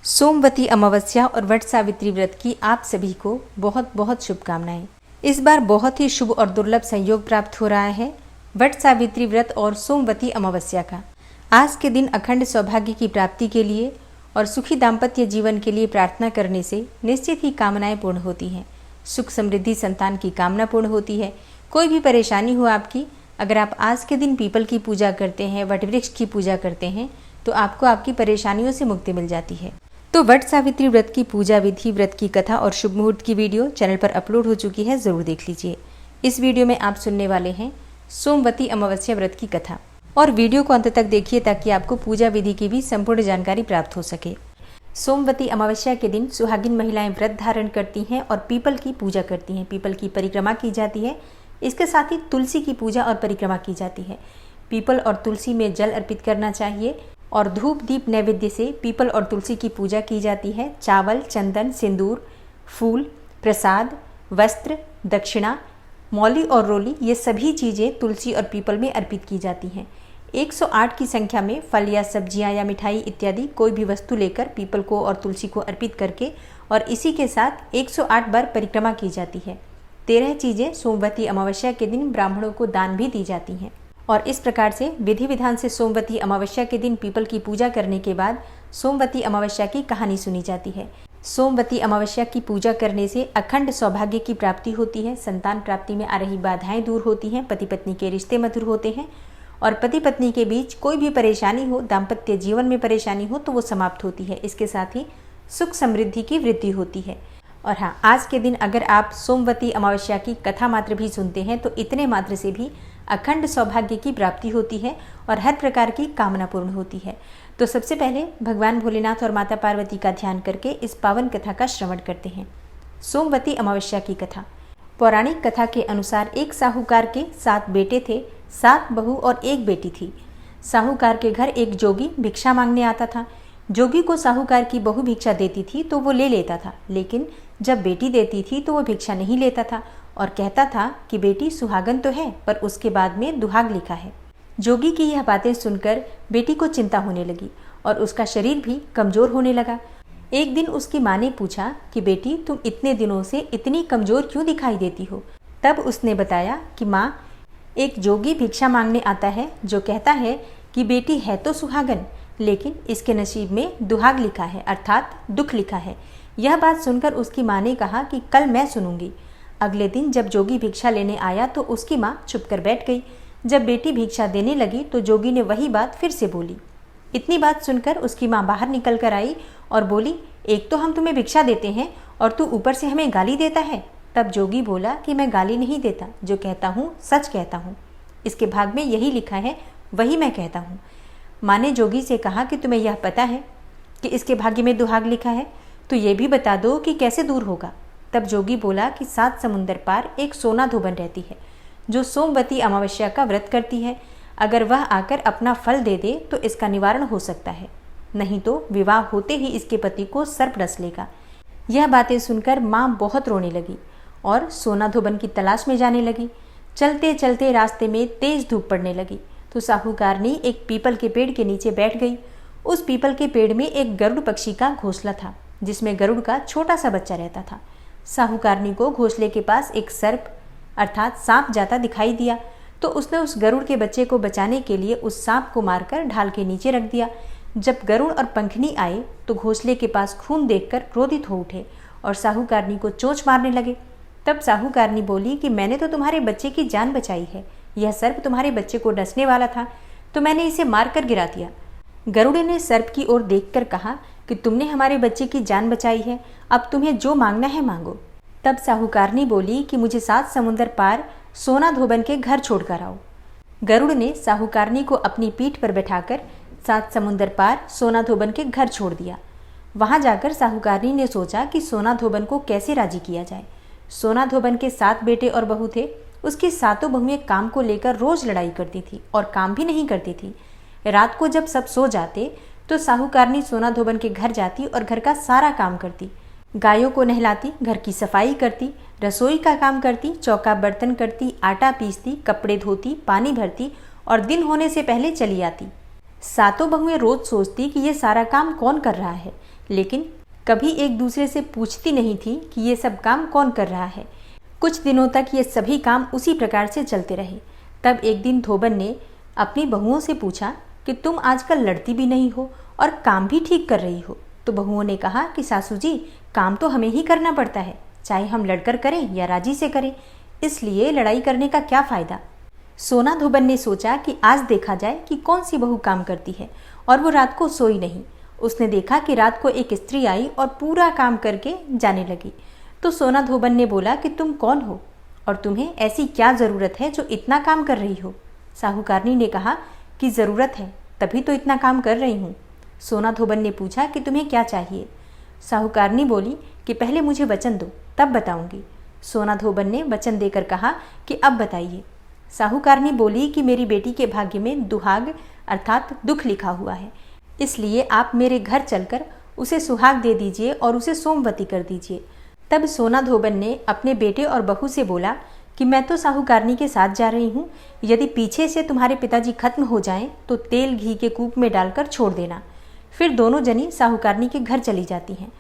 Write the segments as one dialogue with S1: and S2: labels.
S1: सोमवती अमावस्या और वट सावित्री व्रत की आप सभी को बहुत बहुत शुभकामनाएं। इस बार बहुत ही शुभ और दुर्लभ संयोग प्राप्त हो रहा है वट सावित्री व्रत और सोमवती अमावस्या का। आज के दिन अखंड सौभाग्य की प्राप्ति के लिए और सुखी दाम्पत्य जीवन के लिए प्रार्थना करने से निश्चित ही कामनाएं पूर्ण होती हैं। सुख समृद्धि संतान की कामना पूर्ण होती है। कोई भी परेशानी हो आपकी, अगर आप आज के दिन पीपल की पूजा करते हैं, वट वृक्ष की पूजा करते हैं, तो आपको आपकी परेशानियों से मुक्ति मिल जाती है। तो वट सावित्री व्रत की पूजा विधि, व्रत की कथा और शुभ मुहूर्त की वीडियो चैनल पर अपलोड हो चुकी है, जरूर देख लीजिए। इस वीडियो में आप सुनने वाले हैं सोमवती अमावस्या व्रत की कथा, और वीडियो को अंत तक देखिए ताकि आपको पूजा विधि की भी संपूर्ण जानकारी प्राप्त हो सके। सोमवती अमावस्या के दिन सुहागिन महिलाएं व्रत धारण करती हैं और पीपल की पूजा करती हैं। पीपल की परिक्रमा की जाती है। इसके साथ ही तुलसी की पूजा और परिक्रमा की जाती है। पीपल और तुलसी में जल अर्पित करना चाहिए और धूप दीप नैवेद्य से पीपल और तुलसी की पूजा की जाती है। चावल, चंदन, सिंदूर, फूल, प्रसाद, वस्त्र, दक्षिणा, मौली और रोली, ये सभी चीज़ें तुलसी और पीपल में अर्पित की जाती हैं। 108 की संख्या में फल या सब्जियां या मिठाई इत्यादि कोई भी वस्तु लेकर पीपल को और तुलसी को अर्पित करके और इसी के साथ 108 बार परिक्रमा की जाती है। 13 चीज़ें सोमवती अमावस्या के दिन ब्राह्मणों को दान भी दी जाती हैं। और इस प्रकार से विधि विधान से सोमवती अमावस्या के दिन पीपल की पूजा करने के बाद सोमवती अमावस्या की कहानी सुनी जाती है। सोमवती अमावस्या की पूजा करने से अखंड सौभाग्य की प्राप्ति होती है। संतान प्राप्ति में आ रही बाधाएं दूर होती हैं। पति पत्नी के रिश्ते मधुर होते हैं और पति पत्नी के बीच कोई भी परेशानी हो, दाम्पत्य जीवन में परेशानी हो, तो वो समाप्त होती है। इसके साथ ही सुख समृद्धि की वृद्धि होती है। और हाँ, आज के दिन अगर आप सोमवती अमावस्या की कथा मात्र भी सुनते हैं तो इतने मात्र से भी अखंड सौभाग्य की प्राप्ति होती है और हर प्रकार की कामना पूर्ण होती है। तो सबसे पहले भगवान भोलेनाथ और माता पार्वती का ध्यान करके इस पावन कथा का श्रवण करते हैं। सोमवती अमावस्या की कथा। पौराणिक कथा के अनुसार एक साहूकार के 7 बेटे थे, 7 बहू और 1 बेटी थी। साहूकार के घर एक जोगी भिक्षा मांगने आता था। जोगी को साहूकार की बहू भिक्षा देती थी तो वो ले लेता था, लेकिन जब बेटी देती थी तो वो भिक्षा नहीं लेता था और कहता था कि बेटी सुहागन तो है पर उसके बाद में दुहाग लिखा है। जोगी की यह बातें सुनकर बेटी को चिंता होने लगी और उसका शरीर भी कमजोर होने लगा। एक दिन उसकी माँ ने पूछा कि बेटी, तुम इतने दिनों से इतनी कमजोर क्यों दिखाई देती हो? तब उसने बताया कि माँ, एक जोगी भिक्षा मांगने आता है जो कहता है कि बेटी है तो सुहागन, लेकिन इसके नसीब में दुहाग लिखा है, अर्थात दुख लिखा है। यह बात सुनकर उसकी माँ ने कहा कि कल मैं सुनूंगी। अगले दिन जब जोगी भिक्षा लेने आया तो उसकी माँ चुप कर बैठ गई। जब बेटी भिक्षा देने लगी तो जोगी ने वही बात फिर से बोली। इतनी बात सुनकर उसकी माँ बाहर निकल कर आई और बोली, एक तो हम तुम्हें भिक्षा देते हैं और तू ऊपर से हमें गाली देता है। तब जोगी बोला कि मैं गाली नहीं देता, जो कहता हूँ सच कहता हूँ। इसके भाग में यही लिखा है, वही मैं कहता हूँ। माँ ने जोगी से कहा कि तुम्हें यह पता है कि इसके भाग्य में दुहाग लिखा है, तो ये भी बता दो कि कैसे दूर होगा। तब जोगी बोला कि 7 समुंदर पार एक सोना धोबन रहती है जो सोमवती अमावस्या का व्रत करती है। अगर वह आकर अपना फल दे दे तो इसका निवारण हो सकता है, नहीं तो विवाह होते ही इसके पति को सर्प डस लेगा। यह बातें सुनकर माँ बहुत रोने लगी और सोना धोबन की तलाश में जाने लगी। चलते चलते रास्ते में तेज धूप पड़ने लगी तो साहूकारनी एक पीपल के पेड़ के नीचे बैठ गई। उस पीपल के पेड़ में एक गरुड़ पक्षी का घोंसला था जिसमें गरुड़ का छोटा सा बच्चा रहता था। साहूकारनी को घोंसले के पास एक सर्प अर्थात सांप जाता दिखाई दिया तो उसने उस गरुड़ के बच्चे को बचाने के लिए उस सांप को मारकर ढाल के नीचे रख दिया। जब गरुड़ और पंखनी आए तो घोंसले के पास खून देखकर क्रोधित हो उठे और साहूकारनी को चोंच मारने लगे। तब साहूकारनी बोली कि मैंने तो तुम्हारे बच्चे की जान बचाई है, यह सर्प तुम्हारे बच्चे को डसने वाला था तो मैंने इसे मारकर गिरा दिया। गरुड़ ने सर्प की ओर देखकर कहा कि तुमने हमारे बच्चे की जान बचाई है, अब तुम्हें जो मांगना है मांगो। तब साहूकारनी बोली कि मुझे 7 समुंदर पार सोना धोबन के घर छोड़कर आओ। गरुड़ ने साहूकारनी को अपनी पीठ पर बैठाकर 7 समुंदर पार सोना धोबन के घर छोड़ दिया। वहां जाकर साहूकारनी ने सोचा कि सोना धोबन को कैसे राजी किया जाए। सोना धोबन के 7 बेटे और बहू थे। उसकी 7 बहुएं काम को लेकर रोज लड़ाई करती थी और काम भी नहीं करती थी। रात को जब सब सो जाते तो साहूकारनी सोना धोबन के घर जाती और घर का सारा काम करती। गायों को नहलाती, घर की सफाई करती, रसोई का काम करती, चौका बर्तन करती, आटा पीसती, कपड़े धोती, पानी भरती और दिन होने से पहले चली आती। 7 बहुएं रोज सोचती कि ये सारा काम कौन कर रहा है, लेकिन कभी एक दूसरे से पूछती नहीं थी कि ये सब काम कौन कर रहा है। कुछ दिनों तक ये सभी काम उसी प्रकार से चलते रहे। तब एक दिन धोबन ने अपनी बहुओं से पूछा कि तुम आजकल लड़ती भी नहीं हो और काम भी ठीक कर रही हो। तो बहुओं ने कहा कि सासू जी, काम तो हमें ही करना पड़ता है, चाहे हम लड़कर करें या राजी से करें, इसलिए लड़ाई करने का क्या फ़ायदा। सोना धोबन ने सोचा कि आज देखा जाए कि कौन सी बहू काम करती है, और वो रात को सोई नहीं। उसने देखा कि रात को एक स्त्री आई और पूरा काम करके जाने लगी। तो सोना धोबन ने बोला कि तुम कौन हो और तुम्हें ऐसी क्या ज़रूरत है जो इतना काम कर रही हो। साहूकारनी ने कहा कि ज़रूरत है, तभी तो इतना काम कर रही हूँ। सोना धोबन ने पूछा कि तुम्हें क्या चाहिए। साहूकारनी बोली कि पहले मुझे वचन दो, तब बताऊंगी। सोना धोबन ने वचन देकर कहा कि अब बताइए। साहूकारनी बोली कि मेरी बेटी के भाग्य में दुहाग अर्थात दुख लिखा हुआ है, इसलिए आप मेरे घर चलकर उसे सुहाग दे दीजिए और उसे सोमवती कर दीजिए। तब सोना धोबन ने अपने बेटे और बहू से बोला कि मैं तो साहूकारनी के साथ जा रही हूँ, यदि पीछे से तुम्हारे पिताजी खत्म हो जाएं तो तेल घी के कूप में डालकर छोड़ देना। फिर दोनों जनी साहूकारनी के घर चली जाती हैं।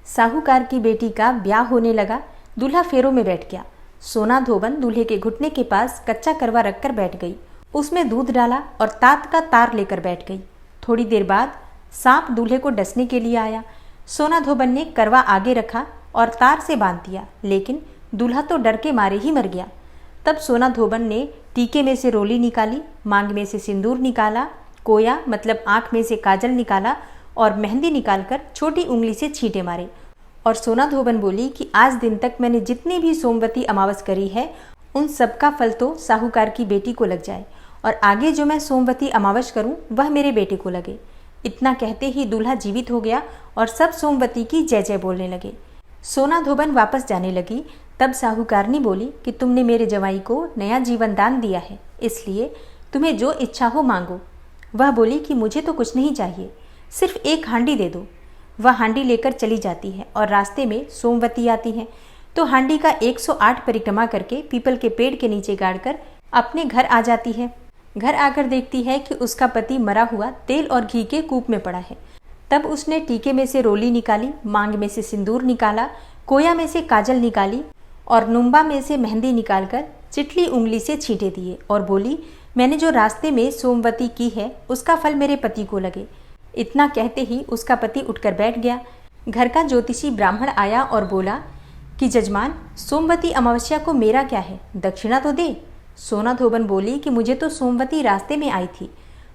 S1: साहूकार की बेटी का ब्याह होने लगा। दूल्हा फेरों में बैठ गया। सोना धोबन दूल्हे के घुटने के पास कच्चा करवा रखकर बैठ गई, उसमें दूध डाला और तात का तार लेकर बैठ गई। थोड़ी देर बाद सांप दूल्हे को डसने के लिए आया। सोना धोबन ने करवा आगे रखा और तार से बांध दिया, लेकिन दूल्हा तो डर के मारे ही मर गया। तब सोना धोबन ने टीके में से रोली निकाली, मांग में से सिंदूर निकाला, कोया मतलब आँख में से काजल निकाला और मेहंदी निकालकर छोटी उंगली से छींटे मारे। और सोना धोबन बोली कि आज दिन तक मैंने जितनी भी सोमवती अमावस करी है, उन सब का फल तो साहूकार की बेटी को लग जाए, और आगे जो मैं सोमवती अमावस करूं वह मेरे बेटे को लगे। इतना कहते ही दूल्हा जीवित हो गया और सब सोमवती की जय जय बोलने लगे। सोना धोबन वापस जाने लगी। तब साहूकारनी बोली कि तुमने मेरे जवाई को नया जीवन दान दिया है, इसलिए तुम्हें जो इच्छा हो मांगो। वह बोली कि मुझे तो कुछ नहीं चाहिए, सिर्फ एक हांडी दे दो। वह हांडी लेकर चली जाती है और रास्ते में सोमवती आती है, तो हांडी का 108 परिक्रमा करके पीपल के पेड़ के नीचे गाड़कर अपने घर आ जाती है। घर आकर देखती है कि उसका पति मरा हुआ तेल और घी के कूप में पड़ा है। तब उसने टीके में से रोली निकाली, मांग में से सिंदूर निकाला, कोया में से काजल निकाली और नुम्बा में से मेहंदी निकालकर चिटली उंगली से छींटे दिए और बोली, मैंने जो रास्ते में सोमवती की है उसका फल मेरे पति को लगे। इतना कहते ही उसका पति उठकर बैठ गया। घर का ज्योतिषी ब्राह्मण आया और बोला कि जजमान, सोमवती अमावस्या को मेरा क्या है, दक्षिणा तो दे। सोना धोबन बोली कि मुझे तो सोमवती रास्ते में आई थी,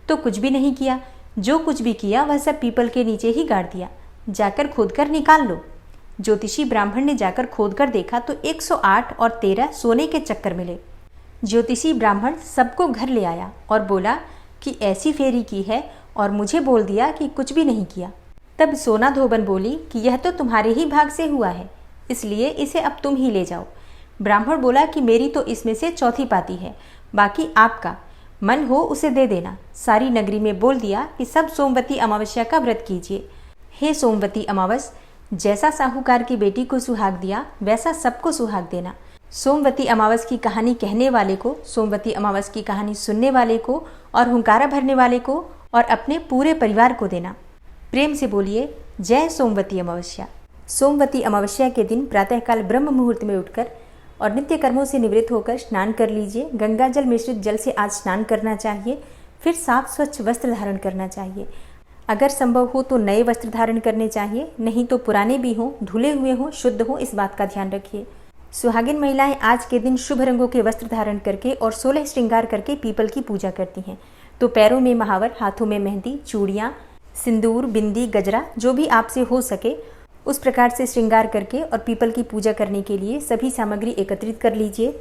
S1: तो कुछ भी नहीं किया, जो कुछ भी किया वह सब पीपल के नीचे ही गाड़ दिया, जाकर खोद कर निकाल लो। ज्योतिषी ब्राह्मण ने जाकर खोद कर देखा तो 108 और 13 सोने के चक्कर मिले। ज्योतिषी ब्राह्मण सबको घर ले आया और बोला कि ऐसी फेरी की है, और मुझे बोल दिया कि कुछ भी नहीं किया। तब सोना धोबन बोली कि यह तो तुम्हारे ही भाग से हुआ है, इसलिए इसे अब तुम ही ले जाओ। ब्राह्मण बोला कि मेरी तो इसमें से चौथी पाती है, बाकी आपका मन हो उसे दे देना। सारी नगरी में बोल दिया कि सब सोमवती अमावस्या का व्रत कीजिए। हे सोमवती अमावस, जैसा साहूकार की बेटी को सुहाग दिया वैसा सबको सुहाग देना। सोमवती अमावस की कहानी कहने वाले को, सोमवती अमावस की कहानी सुनने वाले को और हुंकारा भरने वाले को और अपने पूरे परिवार को देना। प्रेम से बोलिए जय सोमवती अमावस्या। सोमवती अमावस्या के दिन प्रातःकाल ब्रह्म मुहूर्त में उठकर और नित्य कर्मों से निवृत्त होकर स्नान कर लीजिए। गंगा जल मिश्रित जल से आज स्नान करना चाहिए। फिर साफ स्वच्छ वस्त्र धारण करना चाहिए। अगर संभव हो तो नए वस्त्र धारण करने चाहिए, नहीं तो पुराने भी हों, धुले हुए हों, शुद्ध हों, इस बात का ध्यान रखिए। सुहागिन महिलाएं आज के दिन शुभ रंगों के वस्त्र धारण करके और 16 श्रृंगार करके पीपल की पूजा करती हैं। तो पैरों में महावर, हाथों में मेहंदी, चूड़ियाँ, सिंदूर, बिंदी, गजरा, जो भी आपसे हो सके उस प्रकार से श्रृंगार करके और पीपल की पूजा करने के लिए सभी सामग्री एकत्रित कर लीजिए।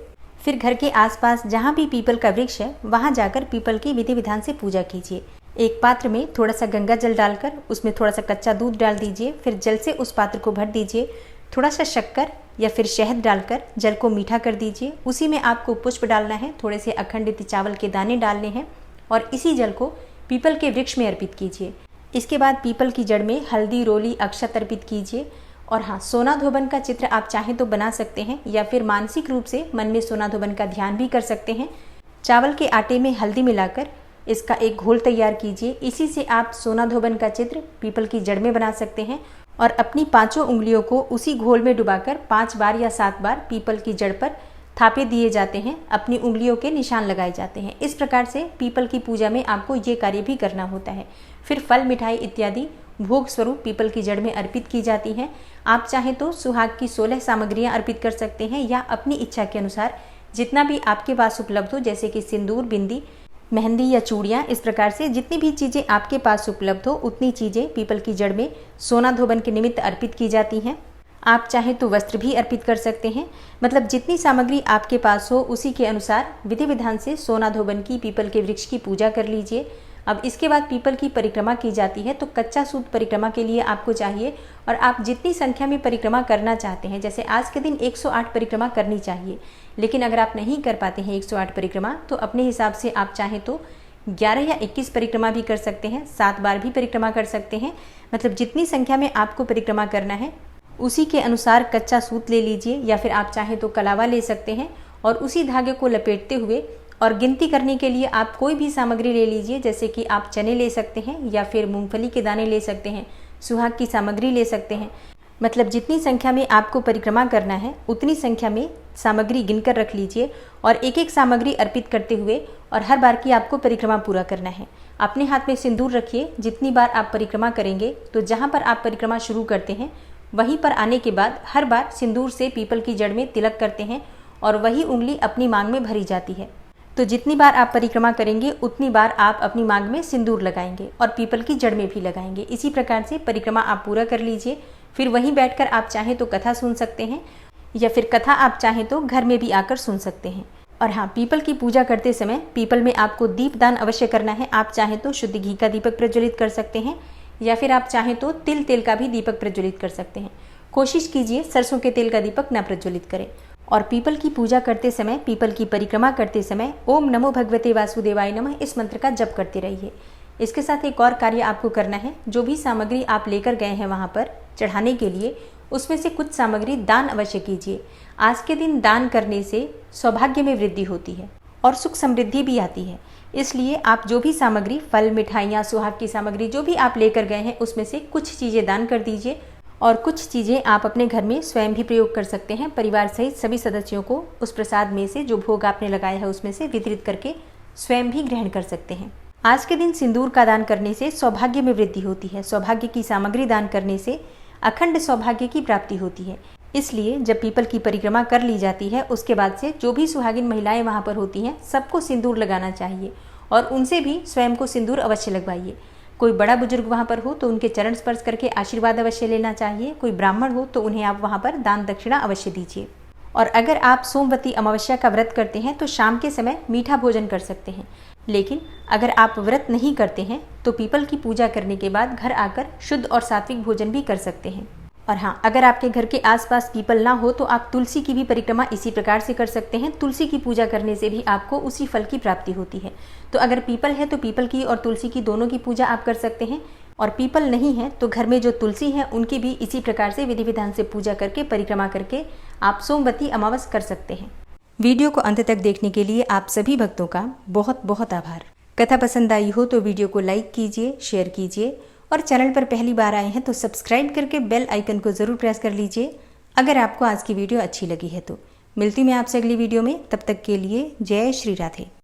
S1: फिर घर के आसपास जहाँ भी पीपल का वृक्ष है वहाँ जाकर पीपल की विधि विधान से पूजा कीजिए। एक पात्र में थोड़ा सा गंगा जल डालकर उसमें थोड़ा सा कच्चा दूध डाल दीजिए। फिर जल से उस पात्र को भर दीजिए। थोड़ा सा शक्कर या फिर शहद डालकर जल को मीठा कर दीजिए। उसी में आपको पुष्प डालना है, थोड़े से अखंडित चावल के दाने डालने हैं और इसी जल को पीपल के वृक्ष में अर्पित कीजिए। इसके बाद पीपल की जड़ में हल्दी, रोली, अक्षत अर्पित कीजिए। और हाँ, सोना धोबन का चित्र आप चाहें तो बना सकते हैं या फिर मानसिक रूप से मन में सोना धोबन का ध्यान भी कर सकते हैं। चावल के आटे में हल्दी मिलाकर इसका एक घोल तैयार कीजिए। इसी से आप सोना धोबन का चित्र पीपल की जड़ में बना सकते हैं और अपनी पांचों उंगलियों को उसी घोल में डुबाकर 5 बार या 7 बार पीपल की जड़ पर थापे दिए जाते हैं, अपनी उंगलियों के निशान लगाए जाते हैं। इस प्रकार से पीपल की पूजा में आपको ये कार्य भी करना होता है। फिर फल, मिठाई इत्यादि भोग स्वरूप पीपल की जड़ में अर्पित की जाती हैं। आप चाहें तो सुहाग की 16 सामग्रियां अर्पित कर सकते हैं या अपनी इच्छा के अनुसार जितना भी आपके पास उपलब्ध हो, जैसे कि सिंदूर, बिंदी, मेहंदी या चूड़ियाँ, इस प्रकार से जितनी भी चीज़ें आपके पास उपलब्ध हो उतनी चीज़ें पीपल की जड़ में सोना धोबन के निमित्त अर्पित की जाती हैं। आप चाहें तो वस्त्र भी अर्पित कर सकते हैं। मतलब जितनी सामग्री आपके पास हो उसी के अनुसार विधि विधान से सोना धोबन की पीपल के वृक्ष की पूजा कर लीजिए। अब इसके बाद पीपल की परिक्रमा की जाती है। तो कच्चा सूत परिक्रमा के लिए आपको चाहिए और आप जितनी संख्या में परिक्रमा करना चाहते हैं, जैसे आज के दिन 108 परिक्रमा करनी चाहिए, लेकिन अगर आप नहीं कर पाते हैं 108 परिक्रमा तो अपने हिसाब से आप चाहें तो 11 या 21 परिक्रमा भी कर सकते हैं, 7 बार भी परिक्रमा कर सकते हैं। मतलब जितनी संख्या में आपको परिक्रमा करना है उसी के अनुसार कच्चा सूत ले लीजिए या फिर आप चाहें तो कलावा ले सकते हैं और उसी धागे को लपेटते हुए और गिनती करने के लिए आप कोई भी सामग्री ले लीजिए, जैसे कि आप चने ले सकते हैं या फिर मूंगफली के दाने ले सकते हैं, सुहाग की सामग्री ले सकते हैं। मतलब जितनी संख्या में आपको परिक्रमा करना है उतनी संख्या में सामग्री गिनकर रख लीजिए और एक एक सामग्री अर्पित करते हुए और हर बार की आपको परिक्रमा पूरा करना है। अपने हाथ में सिंदूर रखिए। जितनी बार आप परिक्रमा करेंगे तो जहाँ पर आप परिक्रमा शुरू करते हैं वहीं पर आने के बाद हर बार सिंदूर से पीपल की जड़ में तिलक करते हैं और वही उंगली अपनी मांग में भरी जाती है। तो जितनी बार आप परिक्रमा करेंगे उतनी बार आप अपनी मांग में सिंदूर लगाएंगे और पीपल की जड़ में भी लगाएंगे। इसी प्रकार से परिक्रमा आप पूरा कर लीजिए। फिर वहीं बैठकर आप चाहें तो कथा सुन सकते हैं या फिर कथा आप चाहें तो घर में भी आकर सुन सकते हैं। और हाँ, पीपल की पूजा करते समय पीपल में आपको दीपदान अवश्य करना है। आप चाहें तो शुद्ध घी का दीपक प्रज्वलित कर सकते हैं या फिर आप चाहें तो तिल तेल का भी दीपक प्रज्वलित कर सकते हैं। कोशिश कीजिए सरसों के तेल का दीपक न प्रज्वलित करें। और पीपल की पूजा करते समय, पीपल की परिक्रमा करते समय ओम नमो भगवते वासुदेवाय नमः इस मंत्र का जप करते रहिए। इसके साथ एक और कार्य आपको करना है। जो भी सामग्री आप लेकर गए हैं वहाँ पर चढ़ाने के लिए, उसमें से कुछ सामग्री दान अवश्य कीजिए। आज के दिन दान करने से सौभाग्य में वृद्धि होती है और सुख समृद्धि भी आती है। इसलिए आप जो भी सामग्री, फल, मिठाइयाँ, सुहाग की सामग्री जो भी आप लेकर गए हैं उसमें से कुछ चीज़ें दान कर दीजिए और कुछ चीज़ें आप अपने घर में स्वयं भी प्रयोग कर सकते हैं। परिवार सहित सभी सदस्यों को उस प्रसाद में से, जो भोग आपने लगाया है उसमें से वितरित करके स्वयं भी ग्रहण कर सकते हैं। आज के दिन सिंदूर का दान करने से सौभाग्य में वृद्धि होती है। सौभाग्य की सामग्री दान करने से अखंड सौभाग्य की प्राप्ति होती है। इसलिए जब पीपल की परिक्रमा कर ली जाती है उसके बाद से जो भी सुहागिन महिलाएं वहाँ पर होती हैं सबको सिंदूर लगाना चाहिए और उनसे भी स्वयं को सिंदूर अवश्य लगवाइए। कोई बड़ा बुजुर्ग वहाँ पर हो तो उनके चरण स्पर्श करके आशीर्वाद अवश्य लेना चाहिए। कोई ब्राह्मण हो तो उन्हें आप वहाँ पर दान दक्षिणा अवश्य दीजिए। और अगर आप सोमवती अमावस्या का व्रत करते हैं तो शाम के समय मीठा भोजन कर सकते हैं। लेकिन अगर आप व्रत नहीं करते हैं तो पीपल की पूजा करने के बाद घर आकर शुद्ध और सात्विक भोजन भी कर सकते हैं। और हाँ, अगर आपके घर के आसपास पीपल ना हो तो आप तुलसी की भी परिक्रमा इसी प्रकार से कर सकते हैं। तुलसी की पूजा करने से भी आपको उसी फल की प्राप्ति होती है। तो अगर पीपल है तो पीपल की और तुलसी की दोनों की पूजा आप कर सकते हैं, और पीपल नहीं है तो घर में जो तुलसी है उनकी भी इसी प्रकार से विधि विधान से पूजा करके, परिक्रमा करके आप सोमवती अमावस कर सकते हैं। वीडियो को अंत तक देखने के लिए आप सभी भक्तों का बहुत बहुत आभार। कथा पसंद आई हो तो वीडियो को लाइक कीजिए, शेयर कीजिए और चैनल पर पहली बार आए हैं तो सब्सक्राइब करके बेल आइकन को ज़रूर प्रेस कर लीजिए। अगर आपको आज की वीडियो अच्छी लगी है तो मिलती मैं आपसे अगली वीडियो में। तब तक के लिए जय श्री राधे।